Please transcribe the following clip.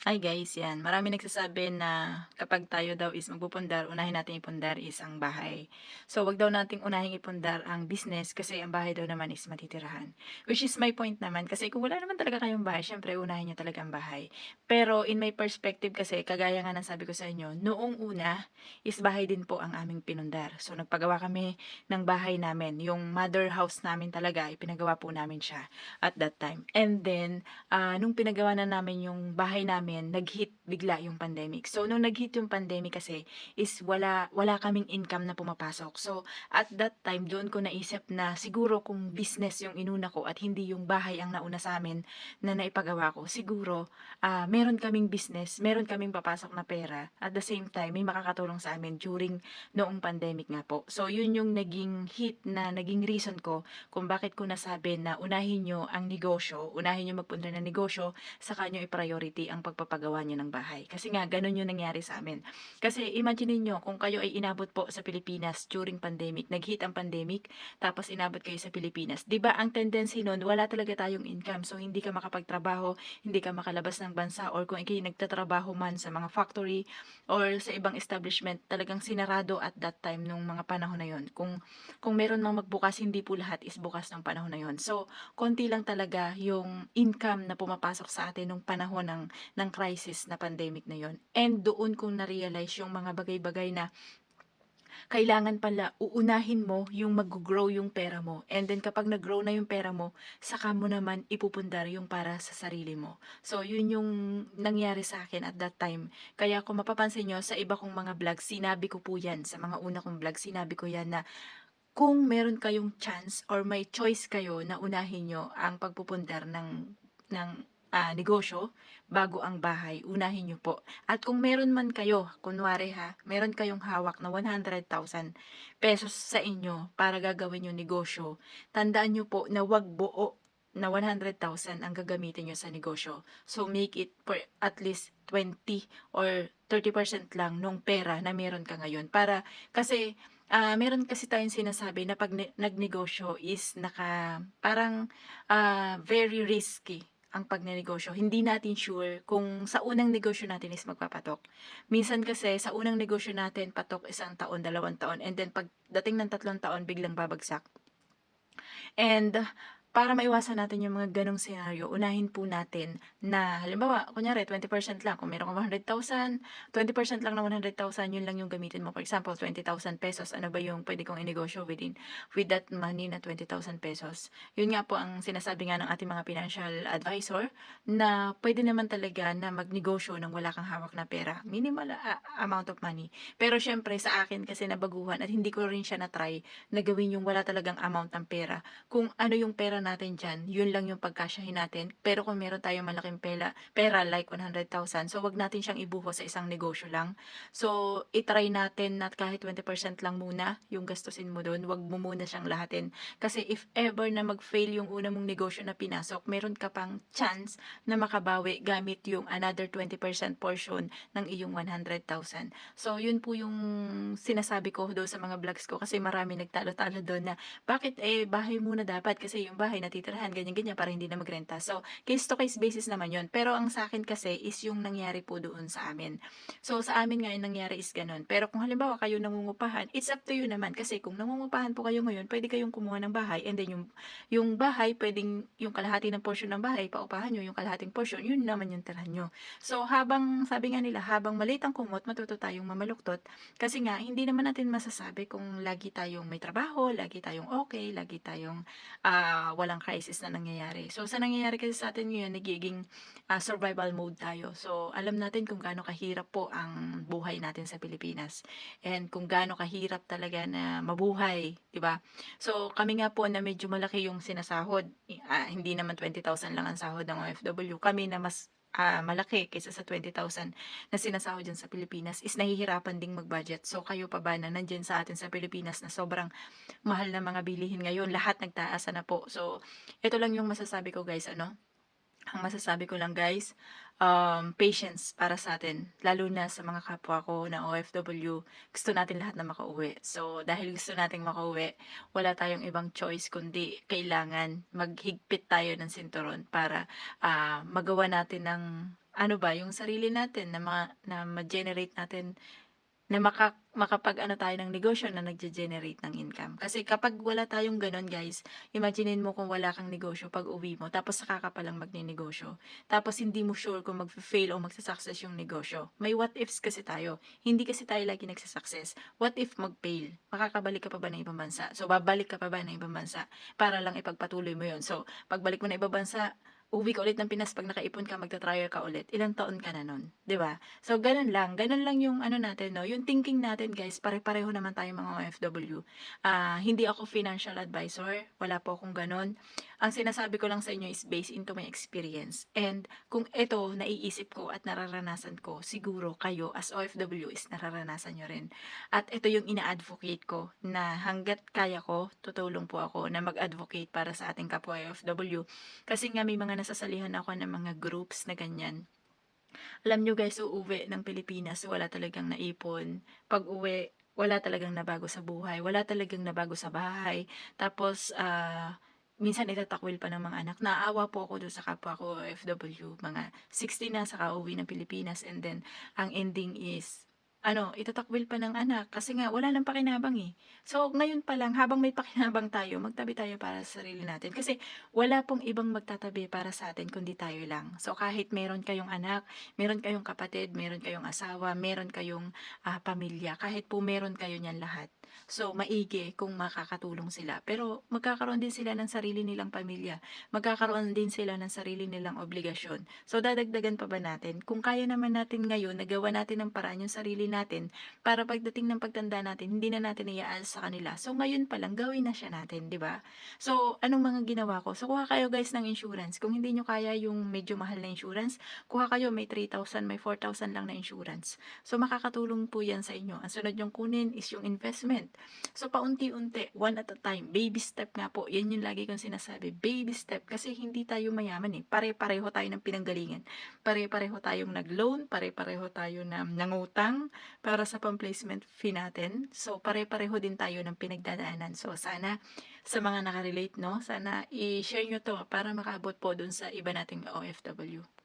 Hi guys, yan. Marami nagsasabi na kapag tayo daw is magpupundar, unahin natin ipundar is ang bahay. So, wag daw nating unahin ipundar ang business kasi ang bahay daw naman is matitirahan. Which is my point naman kasi kung wala naman talaga kayong bahay, syempre unahin nyo talaga ang bahay. Pero in my perspective kasi, kagaya nga ng sabi ko sa inyo, noong una is bahay din po ang aming pinundar. So, nagpagawa kami ng bahay namin. Yung mother house namin talaga, ipinagawa po namin siya at that time. And then, nung pinagawa na namin yung bahay namin, nag-hit bigla yung pandemic. So, nung nag-hit yung pandemic kasi, is wala kaming income na pumapasok. So, at that time, doon ko naisip na siguro kung business yung inuna ko at hindi yung bahay ang nauna sa amin na naipagawa ko, siguro, meron kaming business, meron kaming papasok na pera. At the same time, may makakatulong sa amin during noong pandemic nga po. So, yun yung naging hit na naging reason ko kung bakit ko nasabi na unahin nyo ang negosyo, unahin nyo magpunta ng negosyo, saka nyo i-priority ang pagpapagawa nyo ng bahay. Kasi nga, ganun yung nangyari sa amin. Kasi imagine niyo kung kayo ay inabot po sa Pilipinas during pandemic, nag-hit ang pandemic, tapos inabot kayo sa Pilipinas. 'Di ba ang tendency nun, wala talaga tayong income. So, hindi ka makapagtrabaho, hindi ka makalabas ng bansa, or kung ikay nagtatrabaho man sa mga factory or sa ibang establishment, talagang sinarado at that time nung mga panahon na yon. Kung meron mang magbukas, hindi po lahat is bukas ng panahon na yon. So, konti lang talaga yung income na pumapasok sa atin nung panahon ng crisis na pandemic na yon. And doon kong na-realize yung mga bagay-bagay na kailangan pala uunahin mo yung mag-grow yung pera mo. And then kapag nag-grow na yung pera mo, saka mo naman ipupundar yung para sa sarili mo. So, yun yung nangyari sa akin at that time. Kaya kung mapapansin nyo, sa iba kong mga vlog, sinabi ko po yan. Sa mga una kong vlog, sinabi ko yan na kung meron kayong chance or may choice kayo na unahin nyo ang pagpupundar ng negosyo bago ang bahay, unahin nyo po. At kung meron man kayo, kunwari ha, meron kayong hawak na 100,000 pesos sa inyo para gagawin yung negosyo, tandaan nyo po na wag buo na 100,000 ang gagamitin nyo sa negosyo. So, make it for at least 20 or 30% lang nung pera na meron ka ngayon. Kasi meron kasi tayong sinasabi na 'pag nagnegosyo is parang, very risky ang pagnenegosyo. Hindi natin sure kung sa unang negosyo natin is magpapatok. Minsan kasi sa unang negosyo natin patok 1 taon, 2 taon, and then pagdating ng 3 taon biglang babagsak. And para maiwasan natin yung mga ganong senaryo, unahin po natin na halimbawa, kunyari 20% lang, kung meron kang 100,000, 20% lang ng 100,000, yun lang yung gamitin mo. For example, 20,000 pesos, ano ba yung pwede kong inegosyo with that money na 20,000 pesos? Yun nga po ang sinasabi nga ng ating mga financial advisor na pwede naman talaga na magnegosyo nang wala kang hawak na pera. Minimal amount of money. Pero syempre sa akin kasi nabaguhan at hindi ko rin siya na-try na gawin yung wala talagang amount ng pera. Kung ano yung pera natin dyan, yun lang yung pagkasyahin natin. Pero kung meron tayong malaking pera like 100,000, so wag natin siyang ibuhos sa isang negosyo lang. So, itry natin na kahit 20% lang muna yung gastusin mo doon. Wag mo muna siyang lahatin. Kasi if ever na mag-fail yung una mong negosyo na pinasok, meron ka pang chance na makabawi gamit yung another 20% portion ng iyong 100,000. So, yun po yung sinasabi ko doon sa mga vlogs ko kasi marami nagtalo-talo doon na bakit bahay muna dapat kasi yung bahay natitirahan ganyan-ganyan para hindi na magrenta. So, case to case basis naman yun. Pero ang sa akin kasi is yung nangyari po doon sa amin. So, sa amin nga yung nangyari is ganun. Pero kung halimbawa kayo nangungupahan, it's up to you naman kasi kung nangungupahan po kayo ngayon, pwede kayong kumuha ng bahay and then yung bahay, pwedeng yung kalahati ng portion ng bahay, paupahan nyo, yung kalahating portion, yun naman yung tirahan nyo. So, sabi nga nila, habang maliit ang kumot, matuto tayong mamaluktot. Kasi nga, hindi naman natin masasabi kung lagi tayong may trabaho, lagi tayong okay, lagi tayong walang crisis na nangyayari. So, sa nangyayari kasi sa atin ngayon, nagiging survival mode tayo. So, alam natin kung gaano kahirap po ang buhay natin sa Pilipinas. And kung gaano kahirap talaga na mabuhay, di ba? So, kami nga po na medyo malaki yung sinasahod. Hindi naman 20,000 lang ang sahod ng OFW. Kami na mas malaki kaysa sa 20,000 na sinasahod dyan sa Pilipinas is nahihirapan ding mag-budget. So, kayo pa ba na nandyan sa atin sa Pilipinas na sobrang mahal na mga bilihin ngayon, lahat nagtaasa na po. So, ito lang yung masasabi ko guys, ang masasabi ko lang guys, patience para sa atin, lalo na sa mga kapwa ko na OFW, gusto natin lahat na makauwi. So, dahil gusto nating makauwi, wala tayong ibang choice kundi kailangan maghigpit tayo ng sinturon para magawa natin ng ano ba, yung sarili natin na ma-generate natin na makapag-ano tayo ng negosyo na nagge-generate ng income. Kasi kapag wala tayong gano'n guys, imaginin mo kung wala kang negosyo pag-uwi mo tapos saka ka palang magnenegosyo. Tapos hindi mo sure kung magfe-fail o magsa-success yung negosyo. May what ifs kasi tayo. Hindi kasi tayo lagi nagsa-success. What if mag-fail? Makakabalik ka pa ba ng ibang bansa? So babalik ka pa ba ng ibang bansa para lang ipagpatuloy mo 'yon. So pagbalik mo ng ibang bansa, uwi ka ulit ng Pinas 'pag nakaipon ka, magta-trial ka ulit. Ilang taon ka na nun, 'di ba? So ganun lang yung ano natin 'no, yung thinking natin guys, pare-pareho naman tayong mga OFW. Hindi ako financial advisor, wala po akong gano'n. Ang sinasabi ko lang sa inyo is based into my experience. And kung ito naiisip ko at nararanasan ko, siguro kayo as OFW is nararanasan niyo rin. At ito yung ina-advocate ko na hangga't kaya ko, tutulong po ako na mag-advocate para sa ating kapwa OFW. Kasi nga may mga nasasalihan ako ng mga groups na ganyan. Alam niyo guys, uuwi ng Pilipinas, wala talagang naipon. Pag-uwi, wala talagang nabago sa buhay, wala talagang nabago sa bahay. Tapos, minsan itatakwil pa ng mga anak. Naaawa po ako doon sa kapwa ko OFW, mga 60 na saka uwi ng Pilipinas and then ang ending is ano, itatakwil pa ng anak kasi nga wala ng pakinabang eh. So, ngayon pa lang, habang may pakinabang tayo, magtabi tayo para sa sarili natin. Kasi wala pong ibang magtatabi para sa atin kundi tayo lang. So, kahit meron kayong anak, meron kayong kapatid, meron kayong asawa, meron kayong pamilya, kahit po meron kayo niyan lahat. So, maigi kung makakatulong sila. Pero magkakaroon din sila ng sarili nilang pamilya. Magkakaroon din sila ng sarili nilang obligasyon. So, dadagdagan pa ba natin? Kung kaya naman natin ngayon, nagawa natin ng paraan yung sarili natin para pagdating ng pagtanda natin, hindi na natin iaasa sa kanila. So, ngayon pa lang, gawin na siya natin, di ba? So, anong mga ginawa ko? So, kuha kayo guys ng insurance. Kung hindi nyo kaya yung medyo mahal na insurance, kuha kayo, may 3,000, may 4,000 lang na insurance. So, makakatulong po yan sa inyo. Ang sunod yung kunin is yung investment. So, paunti-unti, one at a time, baby step nga po. Yan yung lagi kong sinasabi, baby step. Kasi hindi tayo mayaman eh. Pare-pareho tayo ng pinanggalingan. Pare-pareho tayong nag-loan, pare-pareho tayo na nangutang para sa pang-placement fee natin. So, pare-pareho din tayo ng pinagdadaanan. So, sana sa mga nakarelate, no? Sana i-share nyo to para makaabot po dun sa iba nating OFW.